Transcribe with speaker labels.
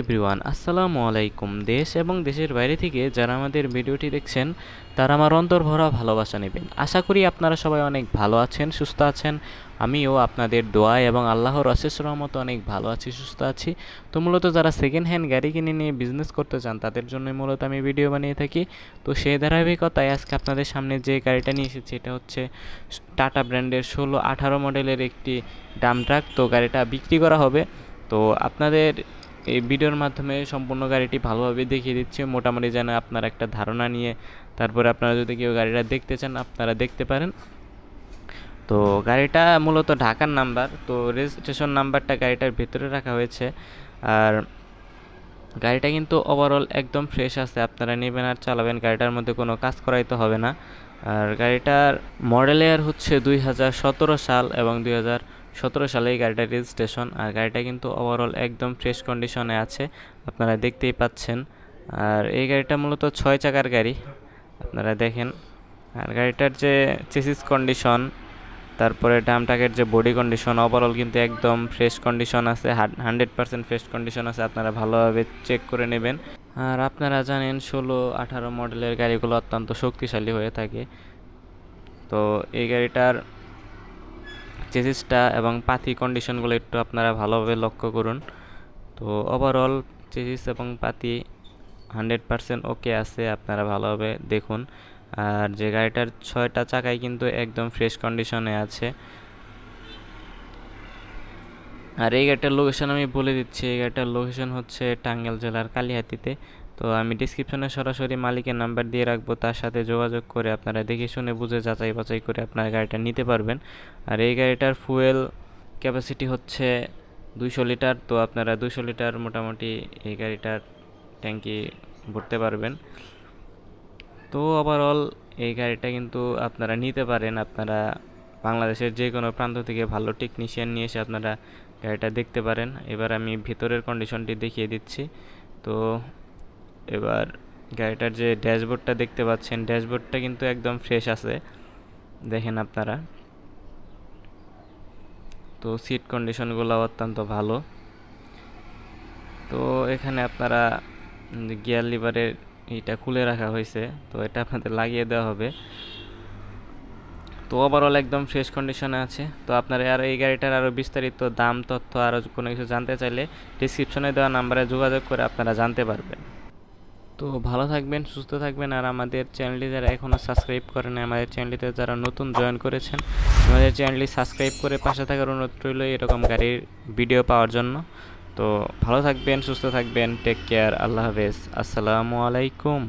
Speaker 1: Everyone, আসসালামু আলাইকুম। দেশ এবং দেশের বাইরে থেকে যারা আমাদের ভিডিওটি দেখছেন তারা আমার অন্তর ভরা ভালোবাসা নেবেন। আশা করি আপনারা সবাই অনেক ভালো আছেন, সুস্থ আছেন। আমিও আপনাদের দোয়া এবং আল্লাহর অশেষ রহমতে অনেক ভালো আছি, সুস্থ আছি। তো মূলত যারা সেকেন্ড হ্যান্ড গাড়ি কিনে নিয়ে বিজনেস করতে চান তাদের জন্য মূলত আমি ভিডিও বানিয়ে থাকি। তো সেই ধারাবাহিকতায় আজকে আপনাদের সামনে যে গাড়িটা নিয়ে এসেছি এটা হচ্ছে টাটা ব্র্যান্ডের 16-18 মডেলের একটি ডাম্প ট্রাক। তো গাড়িটা বিক্রি করা হবে। তো আপনাদের এই ভিডিওর মাধ্যমে সম্পূর্ণ গাড়িটি ভালোভাবে দেখিয়ে দিচ্ছি, মোটামুটি যেন আপনারা একটা ধারণা নিয়ে তারপরে আপনারা যদি কেউ গাড়িটা দেখতে চান আপনারা দেখতে পারেন। তো গাড়িটা মূলত ঢাকার নাম্বার, তো রেজিস্ট্রেশন নাম্বারটা গাড়িটার ভেতরে রাখা হয়েছে। আর গাড়িটা কিন্তু ওভারঅল একদম ফ্রেশ আছে, আপনারা নেবেন আর চালাবেন, গাড়িটার মধ্যে কোনো কাজ করাইতে হবে না। আর গাড়িটার মডেল ইয়ার হচ্ছে 2017 সাল এবং 2017 সালে এই গাড়িটার রেজিস্ট্রেশন। আর গাড়িটা কিন্তু ওভারঅল একদম ফ্রেশ কন্ডিশনে আছে, আপনারা দেখতেই পাচ্ছেন। আর এই গাড়িটা মূলত 6 চাকার গাড়ি, আপনারা দেখেন। আর গাড়িটার যে চেসিস কন্ডিশন, তারপরে ডাম্পটাকের যে বডি কন্ডিশন, ওভারঅল কিন্তু একদম ফ্রেশ কন্ডিশন আছে, 100% ফ্রেশ কন্ডিশন আছে, আপনারা ভালোভাবে চেক করে নেবেন। আর আপনারা জানেন 16-18 মডেলের গাড়িগুলো অত্যন্ত শক্তিশালী হয়ে থাকে। তো এই গাড়িটার চেসিসটা এবং পাতি কন্ডিশনগুলো একটু আপনারা ভালোভাবে লক্ষ্য করুন। তো ওভারঅল চেসিস এবং পাতি 100% ওকে আছে, আপনারা ভালোভাবে দেখুন। আর যে গাড়িটার 6টা চাকাই কিন্তু একদম ফ্রেশ কন্ডিশনে আছে। আর এই গাড়িটার লোকেশন আমি বলে দিচ্ছি, এই গাড়িটার লোকেশন হচ্ছে টাঙ্গাইল জেলার কালিহাতীতে। তো আমি ডিসক্রিপশনে সরাসরি মালিকের নাম্বার দিয়ে রাখবো, তার সাথে যোগাযোগ করে আপনারা দেখে শুনে বুঝে যাচাই বাছাই করে আপনার গাড়িটা নিতে পারবেন। আর এই গাড়িটার ফুয়েল ক্যাপাসিটি হচ্ছে 200 লিটার। তো আপনারা 200 লিটার মোটামুটি এই গাড়িটার ট্যাঙ্কি ভরতে পারবেন। তো ওভারঅল এই গাড়িটা কিন্তু আপনারা নিতে পারেন, আপনারা বাংলাদেশের যে কোনো প্রান্ত থেকে ভালো টেকনিশিয়ান নিয়ে এসে আপনারা গাড়িটা দেখতে পারেন। এবার আমি ভিতরের কন্ডিশনটি দেখিয়ে দিচ্ছি। তো এবার গাড়িটার যে ড্যাশবোর্ডটা দেখতে পাচ্ছেন, ড্যাশবোর্ডটা কিন্তু একদম ফ্রেশ আছে, দেখেন আপনারা। তো সিট কন্ডিশনগুলো অত্যন্ত ভালো। তো এখানে আপনারা গিয়ার লিভারের এটা খুলে রাখা হয়েছে, তো এটা আপনাদের লাগিয়ে দেওয়া হবে। তো ওভারঅল একদম ফ্রেশ কন্ডিশনে আছে। তো আপনারা আর এই গাড়িটার আরও বিস্তারিত দাম তথ্য আরও কোনো কিছু জানতে চাইলে ডিসক্রিপশনে দেওয়া নাম্বারে যোগাযোগ করে আপনারা জানতে পারবেন। তো ভালো থাকবেন, সুস্থ থাকবেন। আর আমাদের চ্যানেলটি যারা এখনও সাবস্ক্রাইব করেন, আমাদের চ্যানেলটিতে যারা নতুন জয়েন করেছেন, আমাদের চ্যানেলটি সাবস্ক্রাইব করে পাশে থাকার অনুরোধ রইল এরকম গাড়ির ভিডিও পাওয়ার জন্য। তো ভালো থাকবেন, সুস্থ থাকবেন, টেক কেয়ার, আল্লাহ হাফেজ, আসসালামু আলাইকুম।